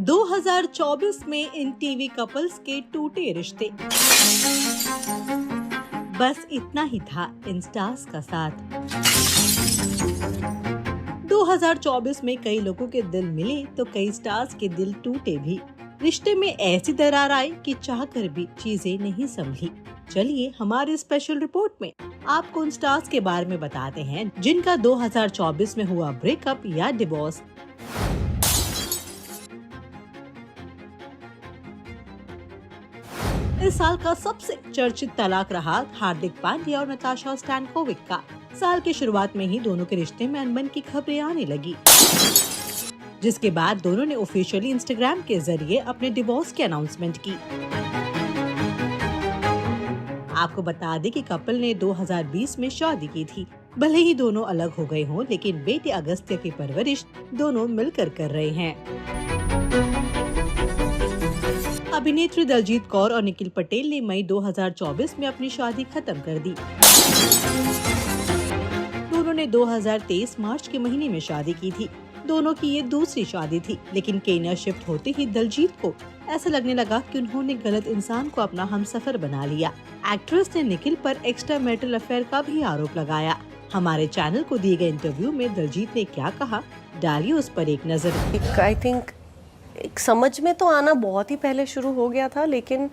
2024 में इन TV couples के टूटे रिश्ते। बस इतना ही था इन स्टार्स का साथ। 2024 में कई लोगों के दिल मिले तो कई स्टार्स के दिल टूटे भी। रिश्ते में ऐसी दरार आई कि चाहकर भी चीजें नहीं संभली। चलिए हमारे स्पेशल रिपोर्ट में आपको उन स्टार्स के बारे में बताते हैं जिनका 2024 में हुआ ब्रेकअप या डिवोर्स। इस साल का सबसे चर्चित तलाक रहा हार्दिक पांड्या और नताशा स्टैनकोविक का। साल की शुरुआत में ही दोनों के रिश्ते में अनबन की खबरें आने लगी, जिसके बाद दोनों ने ऑफिशियली इंस्टाग्राम के जरिए अपने डिवोर्स की अनाउंसमेंट की। आपको बता दें कि कपल ने 2020 में शादी की थी। भले ही दोनों अलग हो गए हों, लेकिन बेटे अगस्त्य की परवरिश दोनों मिलकर कर रहे हैं। अभिनेत्री दलजीत कौर और निखिल पटेल ने मई 2024 में अपनी शादी खत्म कर दी। दोनों ने 2023 मार्च के महीने में शादी की थी। दोनों की ये दूसरी शादी थी, लेकिन केन्या शिफ्ट होते ही दलजीत को ऐसा लगने लगा कि उन्होंने गलत इंसान को अपना हमसफर बना लिया। एक्ट्रेस ने निखिल पर एक्स्ट्रा मैरिटल अफेयर का भी आरोप लगाया। हमारे चैनल को दिए गए इंटरव्यू में दलजीत ने क्या कहा, डालिए उस पर एक नजर। आई थिंक एक समझ में तो आना बहुत ही पहले शुरू हो गया था, लेकिन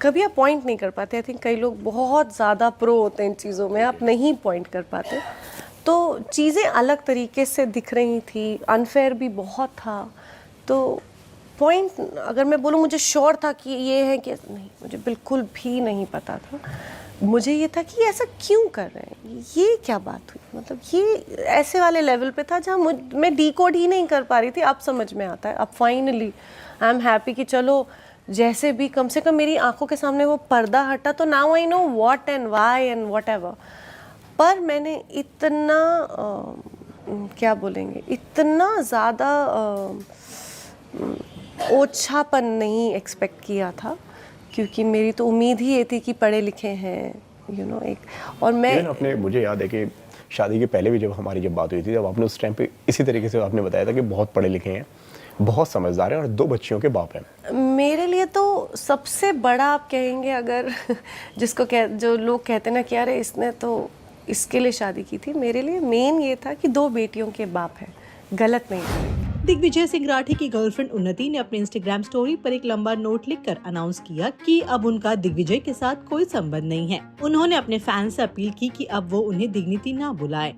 कभी आप पॉइंट नहीं कर पाते। आई थिंक कई लोग बहुत ज़्यादा प्रो होते हैं इन चीज़ों में, आप नहीं पॉइंट कर पाते। तो चीज़ें अलग तरीके से दिख रही थी, अनफेयर भी बहुत था। तो पॉइंट अगर मैं बोलूँ, मुझे श्योर था कि ये है कि नहीं, मुझे बिल्कुल भी नहीं पता था। मुझे ये था कि ऐसा क्यों कर रहे हैं, ये क्या बात हुई। मतलब ये ऐसे वाले लेवल पे था जहाँ मैं डिकोड ही नहीं कर पा रही थी। अब समझ में आता है। अब फाइनली आई एम हैप्पी कि चलो जैसे भी कम से कम मेरी आंखों के सामने वो पर्दा हटा, तो now I know what and why and whatever. पर मैंने इतना क्या बोलेंगे, इतना ज़्यादा ओछापन नहीं एक्सपेक्ट किया था, क्योंकि मेरी तो उम्मीद ही ये थी कि पढ़े लिखे हैं एक। और मैं अपने, मुझे याद है कि शादी के पहले भी जब हमारी बात हुई थी, जब आपने उस टाइम पे इसी तरीके से आपने बताया था कि बहुत पढ़े लिखे हैं, बहुत समझदार हैं और 2 बच्चियों के बाप हैं। मेरे लिए तो सबसे बड़ा आप कहेंगे अगर जो लोग कहते ना कि अरे इसने तो इसके लिए शादी की थी, मेरे लिए मेन ये था कि 2 बेटियों के बाप हैं, गलत नहीं करेंगे। दिग्विजय सिंह राठी की गर्लफ्रेंड उन्नति ने अपने इंस्टाग्राम स्टोरी पर एक लंबा नोट लिखकर अनाउंस किया कि अब उनका दिग्विजय के साथ कोई संबंध नहीं है। उन्होंने अपने फैंस से अपील की कि अब वो उन्हें दिग्निति ना बुलाए।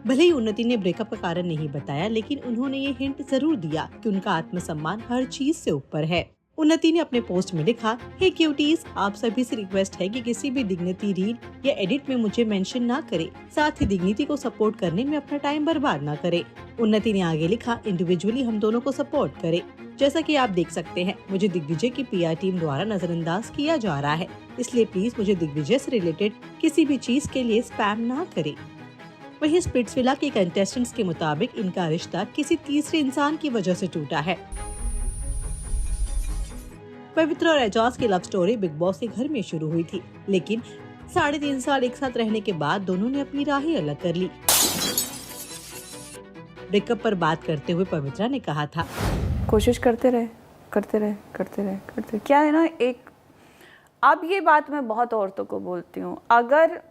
भले ही उन्नति ने ब्रेकअप का कारण नहीं बताया, लेकिन उन्होंने ये हिंट जरूर दिया कि उनका आत्मसम्मान हर चीज से ऊपर है। उन्नति ने अपने पोस्ट में लिखा, हे क्यूटीज, आप सभी से रिक्वेस्ट है कि किसी भी डिग्निटी रील या एडिट में मुझे मेंशन ना करें। साथ ही डिग्निटी को सपोर्ट करने में अपना टाइम बर्बाद ना करें। उन्नति ने आगे लिखा, इंडिविजुअली हम दोनों को सपोर्ट करें। जैसा कि आप देख सकते हैं, मुझे दिग्विजय की पीआर टीम द्वारा नजरअंदाज किया जा रहा है, इसलिए प्लीज मुझे दिग्विजय से रिलेटेड किसी भी चीज के लिए स्पैम ना करें। वहीं स्प्लिट्सविला के कंटेस्टेंट्स के मुताबिक इनका रिश्ता किसी तीसरे इंसान की वजह से टूटा है। पवित्र और एजाज की लव स्टोरी बिग बॉस के घर में शुरू हुई थी, लेकिन 3.5 साल एक साथ रहने के बाद दोनों ने अपनी राहें अलग कर ली। ब्रेकअप पर बात करते हुए पवित्रा ने कहा था, कोशिश करते रहे। क्या है ना, एक अब ये बात मैं बहुत औरतों को बोलती हूँ, अगर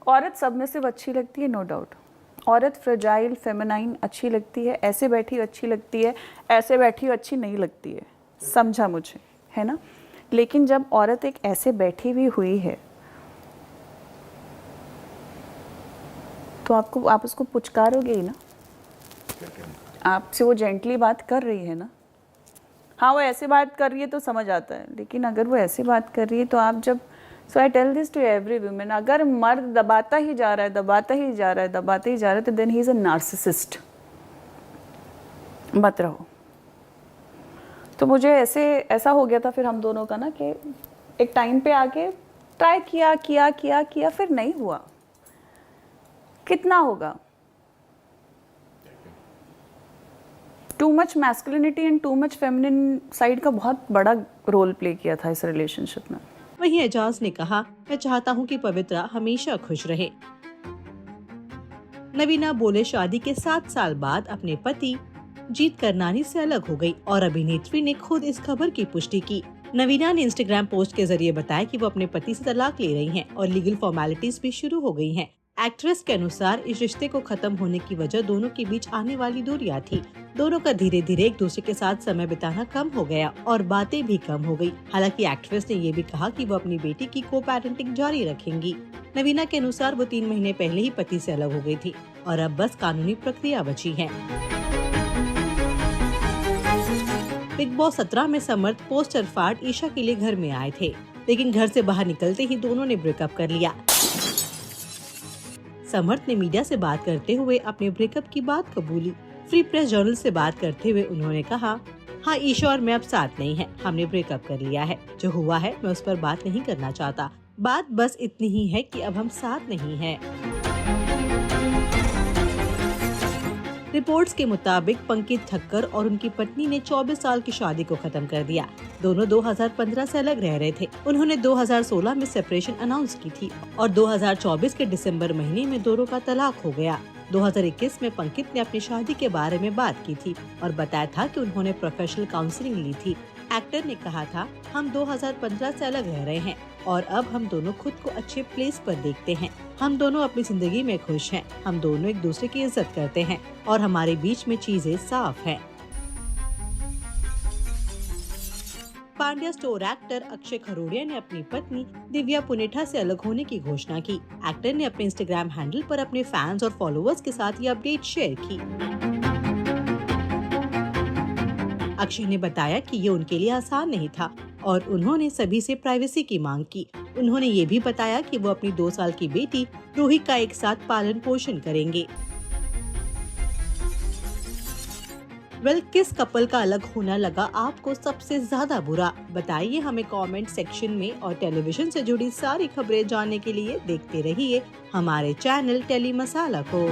औरत सब में से अच्छी लगती है, नो डाउट, औरत फ्रेजाइल फेमिनाइन अच्छी लगती है, ऐसे बैठी अच्छी लगती है, ऐसे बैठी अच्छी नहीं लगती है, समझा मुझे, है ना। लेकिन जब औरत एक ऐसे बैठी हुई हुई है, तो आप उसको पुचकारोगे ही ना। आपसे वो जेंटली बात कर रही है ना, हाँ वो ऐसे बात कर रही है तो समझ आता है, लेकिन अगर वो ऐसे बात कर रही है तो आप जब, so I tell this to every women, अगर मर्द दबाता ही जा रहा है तो then he is a narcissist, मत रहो। तो मुझे ऐसा हो गया था फिर हम दोनों का ना, कि एक टाइम पे आके ट्राई किया फिर नहीं हुआ। कितना होगा, too much masculinity and too much feminine side का बहुत बड़ा रोल प्ले किया था इस रिलेशनशिप में। वहीं एजाज ने कहा, मैं चाहता हूं कि पवित्रा हमेशा खुश रहे। नवीना बोले शादी के 7 साल बाद अपने पति जीत करनानी से अलग हो गई और अभिनेत्री ने खुद इस खबर की पुष्टि की। नवीना ने इंस्टाग्राम पोस्ट के जरिए बताया कि वो अपने पति से तलाक ले रही हैं और लीगल फॉर्मेलिटीज भी शुरू हो गई हैं। एक्ट्रेस के अनुसार इस रिश्ते को खत्म होने की वजह दोनों के बीच आने वाली दूरियां थी। दोनों का धीरे धीरे एक दूसरे के साथ समय बिताना कम हो गया और बातें भी कम हो गई। हालांकि एक्ट्रेस ने ये भी कहा कि वो अपनी बेटी की को पेरेंटिंग जारी रखेंगी। नवीना के अनुसार वो 3 महीने पहले ही पति से अलग हो गई थी और अब बस कानूनी प्रक्रिया बची है। बिग बॉस 17 में समर्थ पोस्टर फाड़ ईशा के लिए घर में आए थे, लेकिन घर से बाहर निकलते ही दोनों ने ब्रेकअप कर लिया। समर्थ ने मीडिया से बात करते हुए अपने ब्रेकअप की बात कबूली। फ्री प्रेस जर्नल से बात करते हुए उन्होंने कहा, हाँ ईशा और मैं अब साथ नहीं हैं, हमने ब्रेकअप कर लिया है। जो हुआ है मैं उस पर बात नहीं करना चाहता। बात बस इतनी ही है कि अब हम साथ नहीं हैं। रिपोर्ट्स के मुताबिक पंकज ठक्कर और उनकी पत्नी ने 24 साल की शादी को खत्म कर दिया। दोनों 2015 से अलग रह रहे थे। उन्होंने 2016 में सेपरेशन अनाउंस की थी और 2024 के दिसंबर महीने में दोनों का तलाक हो गया। 2021 में पंकज ने अपनी शादी के बारे में बात की थी और बताया था कि उन्होंने प्रोफेशनल काउंसलिंग ली थी। एक्टर ने कहा था, हम 2015 से अलग रह रहे हैं और अब हम दोनों खुद को अच्छे प्लेस पर देखते हैं। हम दोनों अपनी जिंदगी में खुश हैं। हम दोनों एक दूसरे की इज्जत करते हैं और हमारे बीच में चीजें साफ हैं। पांड्या स्टोर एक्टर अक्षय खरोड़िया ने अपनी पत्नी दिव्या पुनेठा से अलग होने की घोषणा की। एक्टर ने अपने इंस्टाग्राम हैंडल पर अपने फैंस और फॉलोअर्स के साथ ये अपडेट शेयर की। अक्षय ने बताया कि ये उनके लिए आसान नहीं था और उन्होंने सभी से प्राइवेसी की मांग की। उन्होंने ये भी बताया कि वो अपनी 2 साल की बेटी रूही का एक साथ पालन पोषण करेंगे। किस कपल का अलग होना लगा आपको सबसे ज्यादा बुरा? बताइए हमें कमेंट सेक्शन में। और टेलीविजन से जुड़ी सारी खबरें जानने के लिए देखते रहिए हमारे चैनल टेली मसाला को।